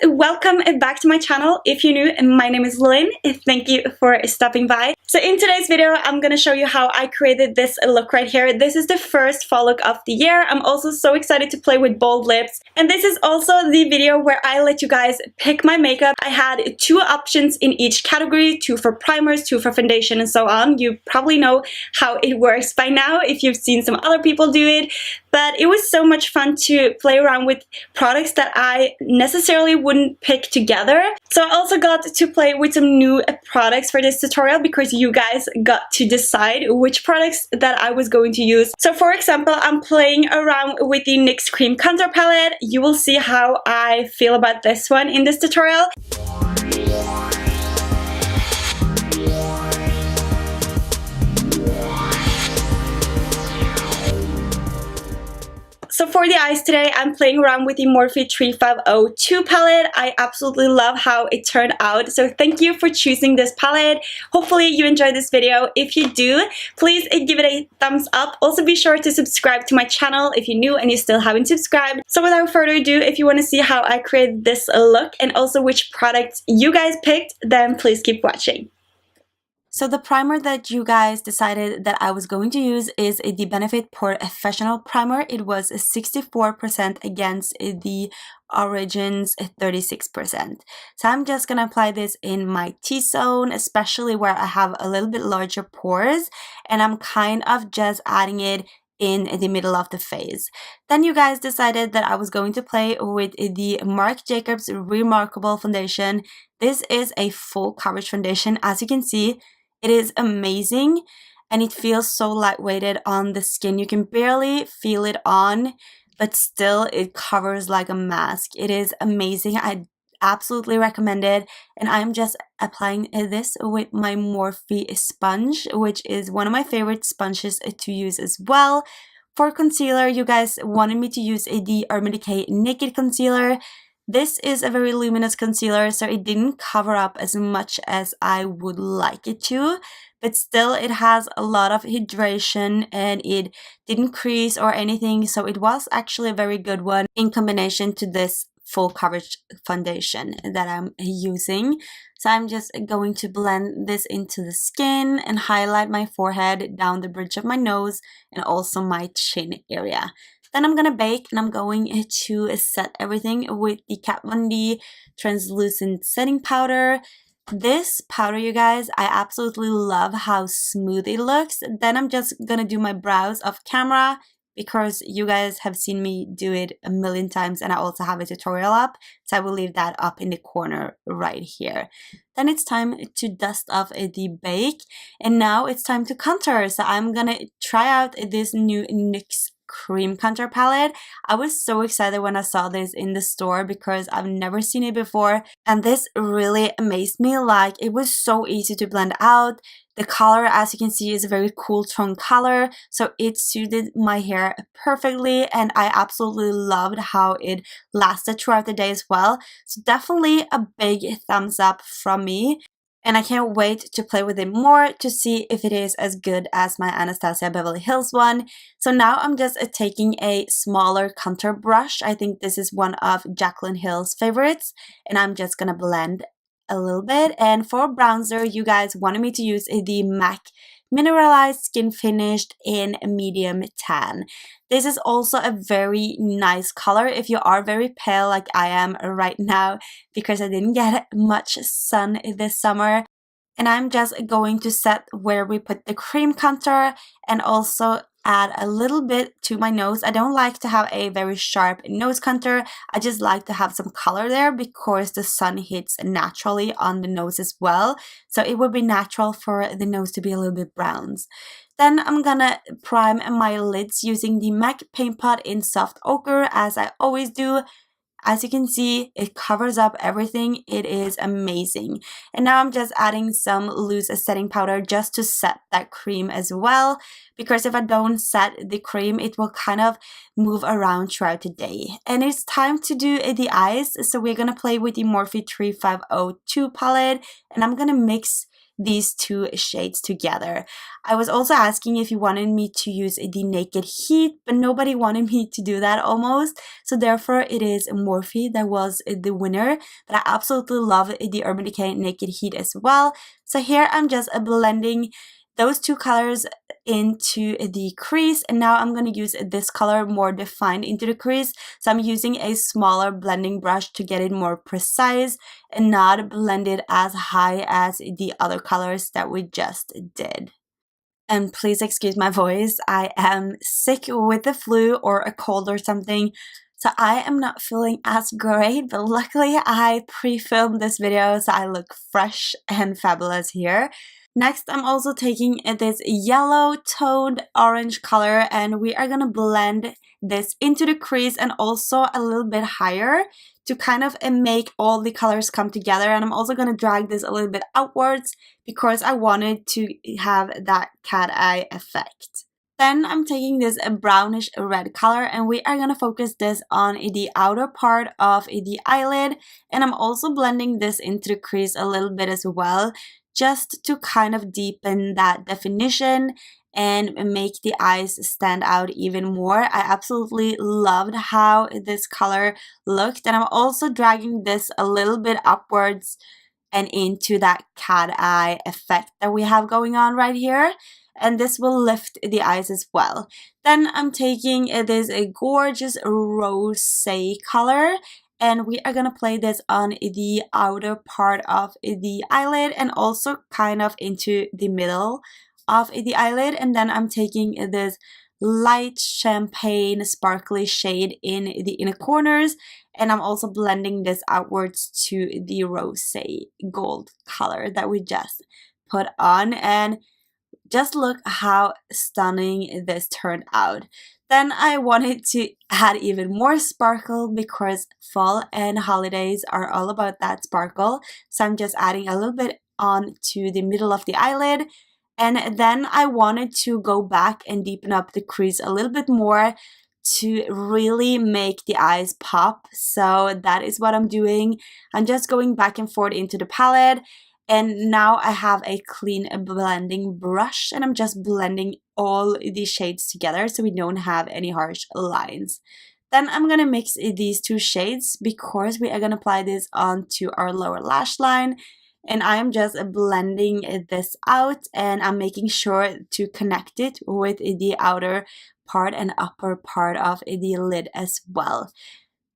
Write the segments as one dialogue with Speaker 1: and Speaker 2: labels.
Speaker 1: welcome back to my channel. If you're new, my name is Lynn. Thank you for stopping by. So in today's video, I'm gonna show you how I created this look right here. This is the first fall look of the year. I'm also so excited to play with bold lips. And this is also the video where I let you guys pick my makeup. I had 2 options in each category, 2 for primers, 2 for foundation, and so on. You probably know how it works by now if you've seen some other people do it. But it was so much fun to play around with products that I necessarily wouldn't pick together. So I also got to play with some new products for this tutorial because you guys got to decide which products that I was going to use. So for example, I'm playing around with the NYX Cream Contour Palette. You will see how I feel about this one in this tutorial. So for the eyes today, I'm playing around with the Morphe 3502 palette. I absolutely love how it turned out. So thank you for choosing this palette. Hopefully you enjoyed this video. If you do, please give it a thumbs up. Also be sure to subscribe to my channel if you're new and you still haven't subscribed. So without further ado, if you want to see how I created this look and also which products you guys picked, then please keep watching. So the primer that you guys decided that I was going to use is the Benefit Porefessional primer. It was 64% against the Origin's 36%. So I'm just gonna apply this in my T-zone, especially where I have a little bit larger pores, and I'm kind of just adding it in the middle of the face. Then you guys decided that I was going to play with the MARC Jacobs Remarkable foundation. This is a full coverage foundation. As you can see, it is amazing and it feels so lightweighted on the skin. You can barely feel it on, but still it covers like a mask. It is amazing. I absolutely recommend it. And I'm just applying this with my Morphe sponge, which is one of my favorite sponges to use as well. For concealer, you guys wanted me to use the Urban Decay Naked Concealer. This is a very luminous concealer, so it didn't cover up as much as I would like it to, but still it has a lot of hydration and it didn't crease or anything, so it was actually a very good one in combination to this full coverage foundation that I'm using. So I'm just going to blend this into the skin and highlight my forehead, down the bridge of my nose, and also my chin area. Then I'm gonna bake and I'm going to set everything with the Kat Von D translucent setting powder. This powder, you guys, I absolutely love how smooth it looks. Then I'm just gonna do my brows off camera because you guys have seen me do it a million times and I also have a tutorial up. So I will leave that up in the corner right here. Then it's time to dust off the bake and now it's time to contour. So I'm gonna try out this new NYX Cream Contour Palette. I was so excited when I saw this in the store because I've never seen it before and this really amazed me. Like, it was so easy to blend out. The color, as you can see, is a very cool tone color, so it suited my hair perfectly and I absolutely loved how it lasted throughout the day as well. So definitely a big thumbs up from me. And I can't wait to play with it more to see if it is as good as my Anastasia Beverly Hills one. So now I'm just taking a smaller contour brush. I think this is one of Jaclyn Hill's favorites. And I'm just gonna blend a little bit. And for bronzer, you guys wanted me to use the MAC Mineralize Skinfinish in medium tan. This is also a very nice color if you are very pale like I am right now because I didn't get much sun this summer. And I'm just going to set where we put the cream contour and also add a little bit to my nose. I don't like to have a very sharp nose contour. I just like to have some color there because the sun hits naturally on the nose as well. So it would be natural for the nose to be a little bit browns. Then I'm gonna prime my lids using the MAC Paint Pot in Soft Ochre as I always do. As you can see, it covers up everything. It is amazing. And now I'm just adding some loose setting powder just to set that cream as well. Because if I don't set the cream, it will kind of move around throughout the day. And it's time to do the eyes. So we're going to play with the Morphe 3502 palette. And I'm going to mix these two shades together. I was also asking if you wanted me to use the Naked Heat, but nobody wanted me to do that almost. So therefore it is Morphe that was the winner. But I absolutely love the Urban Decay Naked Heat as well. So here I'm just blending those two colors into the crease, and now I'm going to use this color more defined into the crease. So I'm using a smaller blending brush to get it more precise and not blend it as high as the other colors that we just did. And please excuse my voice, I am sick with the flu or a cold or something, so I am not feeling as great, but luckily I pre-filmed this video so I look fresh and fabulous here. Next, I'm also taking this yellow toned orange color, and we are gonna blend this into the crease and also a little bit higher to kind of make all the colors come together. And I'm also gonna drag this a little bit outwards because I wanted to have that cat eye effect. Then I'm taking this brownish red color, and we are gonna focus this on the outer part of the eyelid, and I'm also blending this into the crease a little bit as well, just to kind of deepen that definition and make the eyes stand out even more. I absolutely loved how this color looked, and I'm also dragging this a little bit upwards and into that cat eye effect that we have going on right here, and this will lift the eyes as well. Then I'm taking this gorgeous rosé color, and we are gonna play this on the outer part of the eyelid and also kind of into the middle of the eyelid. And then I'm taking this light champagne sparkly shade in the inner corners, and I'm also blending this outwards to the rosé gold color that we just put on, and just look how stunning this turned out. Then I wanted to add even more sparkle because fall and holidays are all about that sparkle. So I'm just adding a little bit on to the middle of the eyelid. And then I wanted to go back and deepen up the crease a little bit more to really make the eyes pop. So that is what I'm doing. I'm just going back and forth into the palette. And now I have a clean blending brush, and I'm just blending all these shades together so we don't have any harsh lines. Then I'm gonna mix these two shades because we are gonna apply this onto our lower lash line. And I am just blending this out, and I'm making sure to connect it with the outer part and upper part of the lid as well.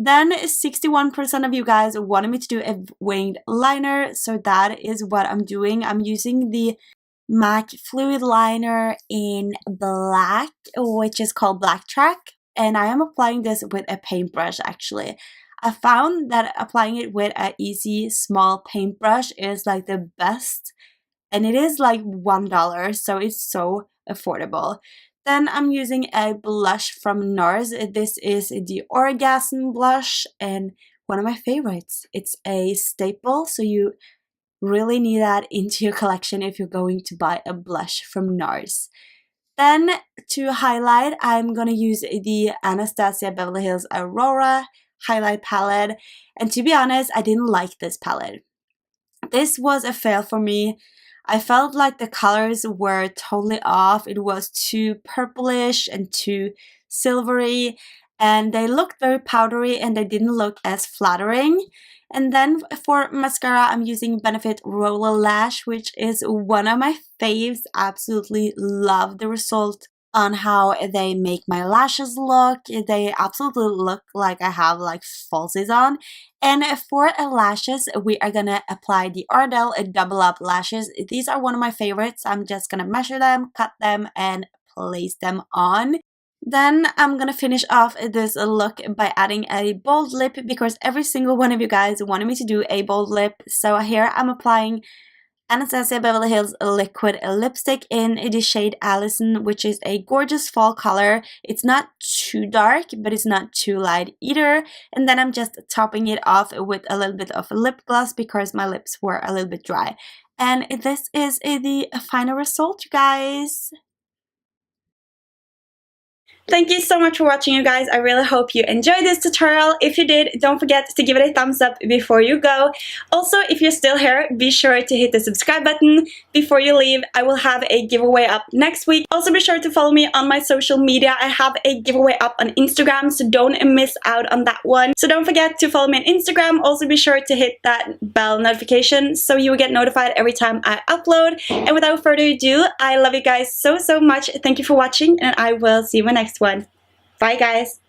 Speaker 1: Then 61% of you guys wanted me to do a winged liner, so that is what I'm doing. I'm using the MAC Fluid Liner in black, which is called Black Track, and I am applying this with a paintbrush actually. I found that applying it with an easy small paintbrush is like the best, and it is like $1, so it's so affordable. Then I'm using a blush from NARS. This is the Orgasm Blush, and one of my favorites. It's a staple, so you really need that into your collection if you're going to buy a blush from NARS. Then to highlight, I'm gonna use the Anastasia Beverly Hills Aurora highlight palette, and to be honest, I didn't like this palette. This was a fail for me. I felt like the colors were totally off. It was too purplish and too silvery, and they looked very powdery and they didn't look as flattering. And then for mascara, I'm using Benefit Roller Lash, which is one of my faves. Absolutely love the result on how they make my lashes look. They absolutely look like I have like falsies on. And for lashes, we are gonna apply the Ardell Double Up Lashes. These are one of my favorites. I'm just gonna measure them, cut them, and place them on. Then I'm gonna finish off this look by adding a bold lip because every single one of you guys wanted me to do a bold lip. So here I'm applying Anastasia Beverly Hills liquid lipstick in the shade Allison, which is a gorgeous fall color. It's not too dark, but it's not too light either. And then I'm just topping it off with a little bit of lip gloss because my lips were a little bit dry. And this is the final result, you guys. Thank you so much for watching, you guys. I really hope you enjoyed this tutorial. If you did, don't forget to give it a thumbs up before you go. Also, if you're still here, be sure to hit the subscribe button before you leave. I will have a giveaway up next week. Also, be sure to follow me on my social media. I have a giveaway up on Instagram, so don't miss out on that one. So don't forget to follow me on Instagram. Also, be sure to hit that bell notification so you will get notified every time I upload. And without further ado, I love you guys so much. Thank you for watching, and I will see you in my next one. Bye, guys.